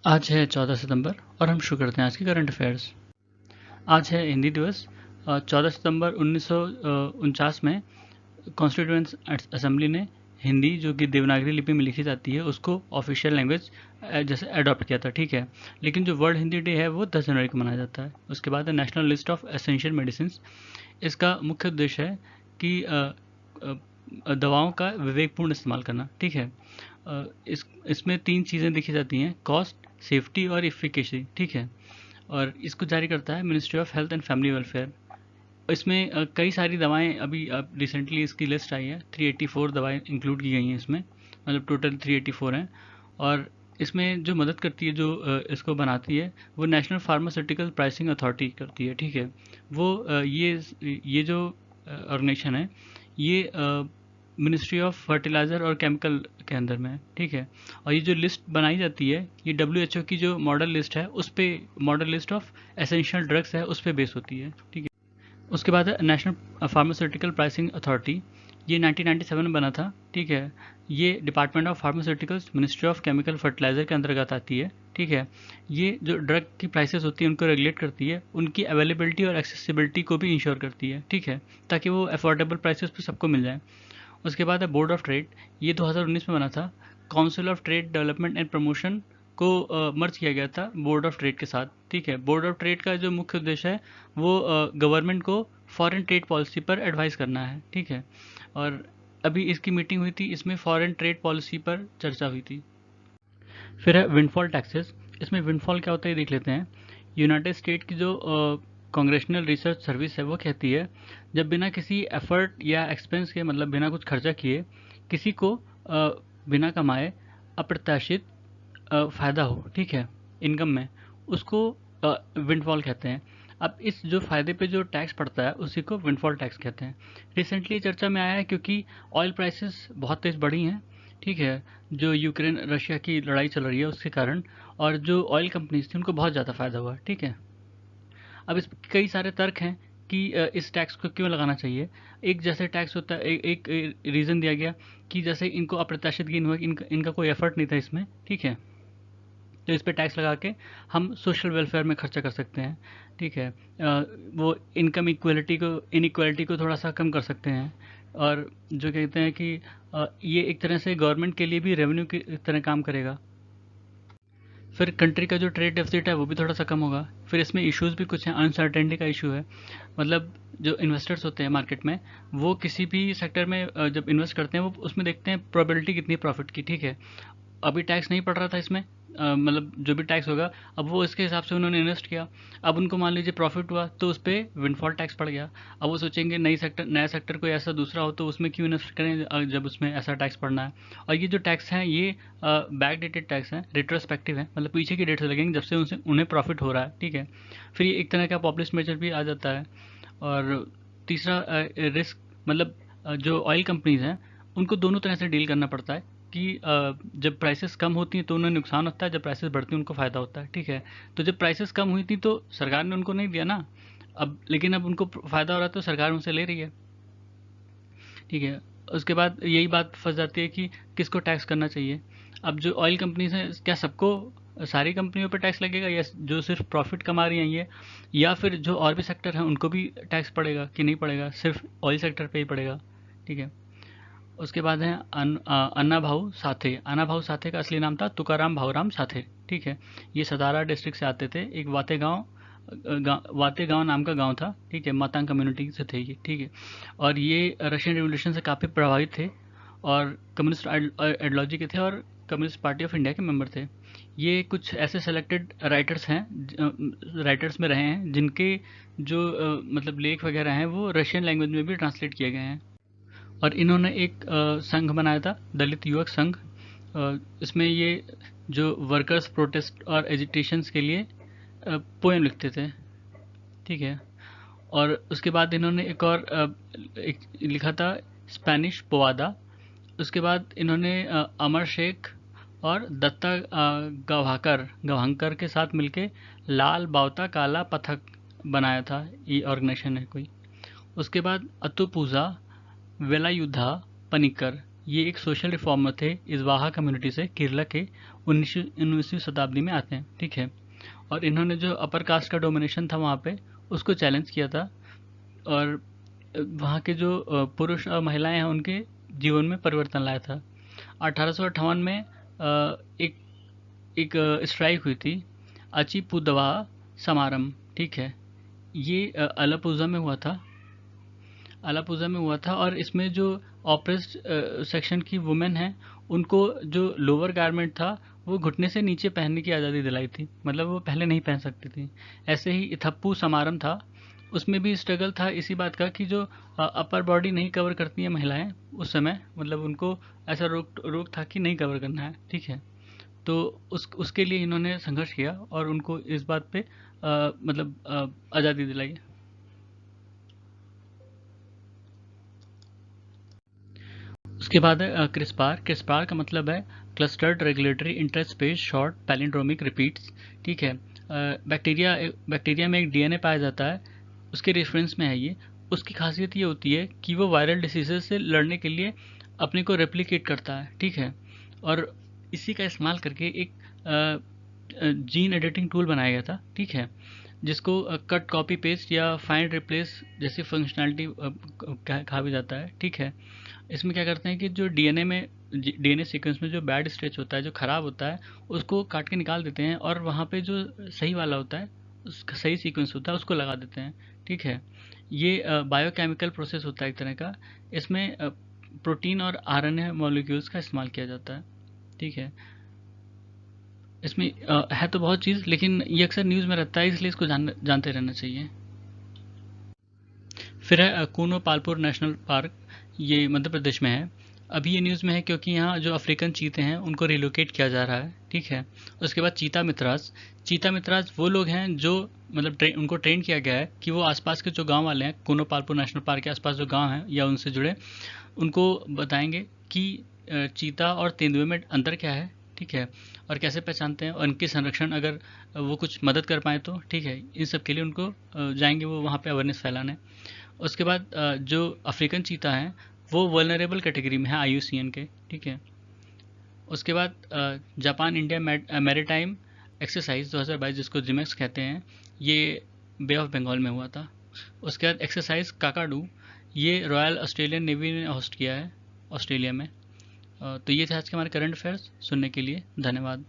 आज है 14 सितंबर और हम शुरू करते हैं आज के करंट अफेयर्स। आज है हिंदी दिवस। 14 सितंबर 1949 में कॉन्स्टिट्यूएंट असेंबली ने हिंदी, जो कि देवनागरी लिपि में लिखी जाती है, उसको ऑफिशियल लैंग्वेज जैसे अडॉप्ट किया था। ठीक है, लेकिन जो वर्ल्ड हिंदी डे है वो 10 जनवरी को मनाया जाता है। उसके बाद है national list of essential medicine. इसका मुख्य उद्देश्य है कि दवाओं का विवेकपूर्ण इस्तेमाल करना। ठीक है, इसमें 3 चीज़ें देखी जाती हैं: कॉस्ट, सेफ्टी और इफ़िकेसी। ठीक है, और इसको जारी करता है ministry of health and family welfare. इसमें कई सारी दवाएं अभी रिसेंटली इसकी लिस्ट आई है, 384 दवाएं इंक्लूड की गई हैं इसमें, मतलब टोटल 384 हैं। और इसमें जो मदद करती है, जो इसको बनाती है, वो नेशनल फार्मास्यूटिकल प्राइसिंग अथॉरिटी करती है। ठीक है, वो ये जो ऑर्गेनाइजेशन है, ये मिनिस्ट्री ऑफ फर्टिलाइज़र और केमिकल के अंदर में है। ठीक है, और ये जो लिस्ट बनाई जाती है, ये WHO की जो मॉडल लिस्ट है, उस पे model list of essential drugs है, उस पे बेस होती है। ठीक है, उसके बाद है नेशनल फार्मास्यूटिकल प्राइसिंग अथॉरिटी। ये 1997 में बना था। ठीक है, ये department of pharmaceuticals, ministry of chemical fertiliser के अंतर्गत आती है। ठीक है, ये जो ड्रग की प्राइसेस होती है उनको रेगुलेट करती है, उनकी अवेलेबिलिटी और एक्सेसिबिलिटी को भी इंश्योर करती है। ठीक है, ताकि वो अफोर्डेबल प्राइसेस पे सबको मिल जाए। उसके बाद है बोर्ड ऑफ ट्रेड। ये 2019 में बना था। Council of trade development and promotion को मर्ज किया गया था बोर्ड ऑफ ट्रेड के साथ। ठीक है, बोर्ड ऑफ ट्रेड का जो मुख्य उद्देश्य है वो गवर्नमेंट को फॉरेन ट्रेड पॉलिसी पर एडवाइस करना है। ठीक है, और अभी इसकी मीटिंग हुई थी, इसमें फॉरेन ट्रेड पॉलिसी पर चर्चा हुई थी। फिर है विंडफॉल टैक्सेस। इसमें विंडफॉल क्या होता है ये देख लेते हैं। यूनाइटेड स्टेट की जो कांग्रेशनल रिसर्च सर्विस है वो कहती है, जब बिना किसी एफर्ट या एक्सपेंस के, मतलब बिना कुछ खर्चा किए, किसी को बिना कमाए अप्रत्याशित फ़ायदा हो, ठीक है, इनकम में, उसको विंडफॉल कहते हैं। अब इस जो फ़ायदे पे जो टैक्स पड़ता है उसी को विंडफॉल टैक्स कहते हैं। रिसेंटली चर्चा में आया है क्योंकि ऑयल प्राइसेस बहुत तेज़ बढ़ी हैं। ठीक है, जो यूक्रेन रशिया की लड़ाई चल रही है उसके कारण, और जो ऑयल कंपनीज थी उनको बहुत ज़्यादा फ़ायदा हुआ। ठीक है, अब इस कई सारे तर्क हैं कि इस टैक्स को क्यों लगाना चाहिए। एक जैसे टैक्स होता है, एक रीज़न दिया गया कि जैसे इनको अप्रत्याशित गेन हुआ, इनका कोई एफर्ट नहीं था इसमें। ठीक है, तो इस पे टैक्स लगा के हम सोशल वेलफेयर में खर्चा कर सकते हैं। ठीक है, वो इनकम इनइक्वालिटी को थोड़ा सा कम कर सकते हैं। और जो कहते हैं कि ये एक तरह से गवर्नमेंट के लिए भी रेवेन्यू की तरह काम करेगा। फिर कंट्री का जो ट्रेड डेफिसिट है वो भी थोड़ा सा कम होगा। फिर इसमें इश्यूज भी कुछ हैं, अनसर्टेनिटी का इशू है। मतलब जो इन्वेस्टर्स होते हैं मार्केट में, वो किसी भी सेक्टर में जब इन्वेस्ट करते हैं वो उसमें देखते हैं प्रोबेबिलिटी कितनी है प्रॉफिट की। ठीक है, अभी टैक्स नहीं पड़ रहा था इसमें, मतलब जो भी टैक्स होगा, अब वो इसके हिसाब से उन्होंने इन्वेस्ट किया। अब उनको मान लीजिए प्रॉफिट हुआ तो उस पर विंडफॉल टैक्स पड़ गया। अब वो सोचेंगे नया सेक्टर कोई ऐसा दूसरा हो तो उसमें क्यों इन्वेस्ट करें जब उसमें ऐसा टैक्स पड़ना है। और ये जो टैक्स हैं ये बैक डेटेड टैक्स हैं, रिट्रोस्पेक्टिव है, मतलब पीछे की डेट से लगेंगे जब से उनसे उन्हें प्रॉफिट हो रहा है। ठीक है, फिर ये एक तरह का पॉपुलिस्ट मेजर भी आ जाता है। और तीसरा रिस्क, मतलब जो ऑयल कंपनीज हैं उनको दोनों तरह से डील करना पड़ता है कि जब प्राइसेस कम होती हैं तो उन्हें नुकसान होता है, जब प्राइसेस बढ़ती हैं उनको फ़ायदा होता है। ठीक है, तो जब प्राइसेस कम हुई थी तो सरकार ने उनको नहीं दिया ना, अब लेकिन अब उनको फ़ायदा हो रहा है तो सरकार उनसे ले रही है। ठीक है, उसके बाद यही बात फंस जाती है कि किसको टैक्स करना चाहिए। अब जो ऑयल कंपनीज हैं, क्या सबको सारी कंपनियों पर टैक्स लगेगा, या जो सिर्फ प्रॉफिट कमा रही हैं ये, या फिर जो और भी सेक्टर हैं उनको भी टैक्स पड़ेगा कि नहीं पड़ेगा, सिर्फ ऑयल सेक्टर पे ही पड़ेगा। ठीक है, उसके बाद है अन्ना भाऊ साथे। अन्ना भाऊ साथे का असली नाम था तुकाराम भाऊराम साथे। ठीक है, ये सतारा डिस्ट्रिक्ट से आते थे। एक वाते गांव नाम का गांव था। ठीक है, मातांग कम्युनिटी से थे ये। ठीक है, और ये रशियन रिवोल्यूशन से काफ़ी प्रभावित थे और कम्युनिस्ट आइडियोलॉजी के थे और कम्युनिस्ट पार्टी ऑफ इंडिया के मेंबर थे। ये कुछ ऐसे सेलेक्टेड राइटर्स हैं, राइटर्स में रहे हैं जिनके जो मतलब लेख वगैरह हैं वो रशियन लैंग्वेज में भी ट्रांसलेट किए गए हैं। और इन्होंने एक संघ बनाया था, दलित युवक संघ। इसमें ये जो वर्कर्स प्रोटेस्ट और एजिटेशंस के लिए पोएम लिखते थे। ठीक है, और उसके बाद इन्होंने एक लिखा था, स्पेनिश पोवादा। उसके बाद इन्होंने अमर शेख और दत्ता गवाहकर के साथ मिलके लाल बावता काला पथक बनाया था। ये ऑर्गेनाइजेशन है कोई। उसके बाद अतुपूजा वेलायुधा पनिकर, ये एक सोशल रिफॉर्मर थे इजवाहा कम्युनिटी से, केरला के 19वीं शताब्दी में आते हैं, ठीक है। और इन्होंने जो अपर कास्ट का डोमिनेशन था वहाँ पे, उसको चैलेंज किया था, और वहाँ के जो पुरुष और महिलाएं हैं उनके जीवन में परिवर्तन लाया था। 1858 में एक एक स्ट्राइक हुई थी, अचिपुदवा समारम, ठीक है। ये अलापुजा में हुआ था, अलापुजा में हुआ था, और इसमें जो ऑप्रेस्ड सेक्शन की वुमेन है, उनको जो लोअर गारमेंट था वो घुटने से नीचे पहनने की आज़ादी दिलाई थी, मतलब वो पहले नहीं पहन सकती थी। ऐसे ही इथप्पू समारम था, उसमें भी स्ट्रगल था इसी बात का कि जो अपर बॉडी नहीं कवर करती हैं महिलाएं उस समय, मतलब उनको ऐसा रोक रोक था कि नहीं कवर करना है, ठीक है। तो उसके लिए इन्होंने संघर्ष किया और उनको इस बात पे मतलब आज़ादी दिलाई। उसके बाद है क्रिस्पार। क्रिस्पार का मतलब है clustered regulatory interspace short palindromic repeats, ठीक है। बैक्टीरिया में एक डीएनए पाया जाता है, उसके रेफरेंस में है ये। उसकी खासियत ये होती है कि वो वायरल डिसीजेज से लड़ने के लिए अपने को रेप्लिकेट करता है, ठीक है। और इसी का इस्तेमाल करके एक जीन एडिटिंग टूल बनाया गया था, ठीक है, जिसको कट कॉपी पेस्ट या फाइंड रिप्लेस जैसी फंक्शनैलिटी कहा भी जाता है, ठीक है। इसमें क्या करते हैं कि जो डीएनए सीक्वेंस में जो बैड स्ट्रेच होता है, जो ख़राब होता है, उसको काट के निकाल देते हैं, और वहाँ पे जो सही वाला होता है, उसका सही सीक्वेंस होता है, उसको लगा देते हैं, ठीक है। ये बायोकेमिकल प्रोसेस होता है एक तरह का। इसमें प्रोटीन और आरएनए मॉलिक्यूल्स का इस्तेमाल किया जाता है, ठीक है। इसमें है तो बहुत चीज़, लेकिन ये अक्सर न्यूज़ में रहता है, इसलिए इसको जानते रहना चाहिए। फिर है कूनो पालपुर नेशनल पार्क, ये मध्य प्रदेश में है। अभी ये न्यूज़ में है क्योंकि यहाँ जो अफ्रीकन चीते हैं उनको रिलोकेट किया जा रहा है, ठीक है। उसके बाद चीता मित्रास। चीता मित्रास वो लोग हैं जो मतलब उनको ट्रेन किया गया है कि वो आसपास के जो गांव वाले हैं, कूनो पालपुर नेशनल पार्क के आसपास जो गांव हैं या उनसे जुड़े, उनको बताएंगे कि चीता और तेंदुए में अंतर क्या है, ठीक है, और कैसे पहचानते हैं, और उनके संरक्षण अगर वो कुछ मदद कर पाए तो, ठीक है। इन सब के लिए उनको जाएंगे वो वहाँ पे अवेयरनेस फैलाने। उसके बाद जो अफ्रीकन चीता हैं वो वल्नरेबल कैटेगरी में है IUCN के, ठीक है। उसके बाद जापान इंडिया मैरीटाइम एक्सरसाइज 2022, जिसको जिमेक्स कहते हैं, ये बे ऑफ बंगाल में हुआ था। उसके बाद एक्सरसाइज काकाडू, ये रॉयल ऑस्ट्रेलियन नेवी ने होस्ट किया है ऑस्ट्रेलिया में। तो ये थे आज के हमारे करंट अफेयर्स। सुनने के लिए धन्यवाद।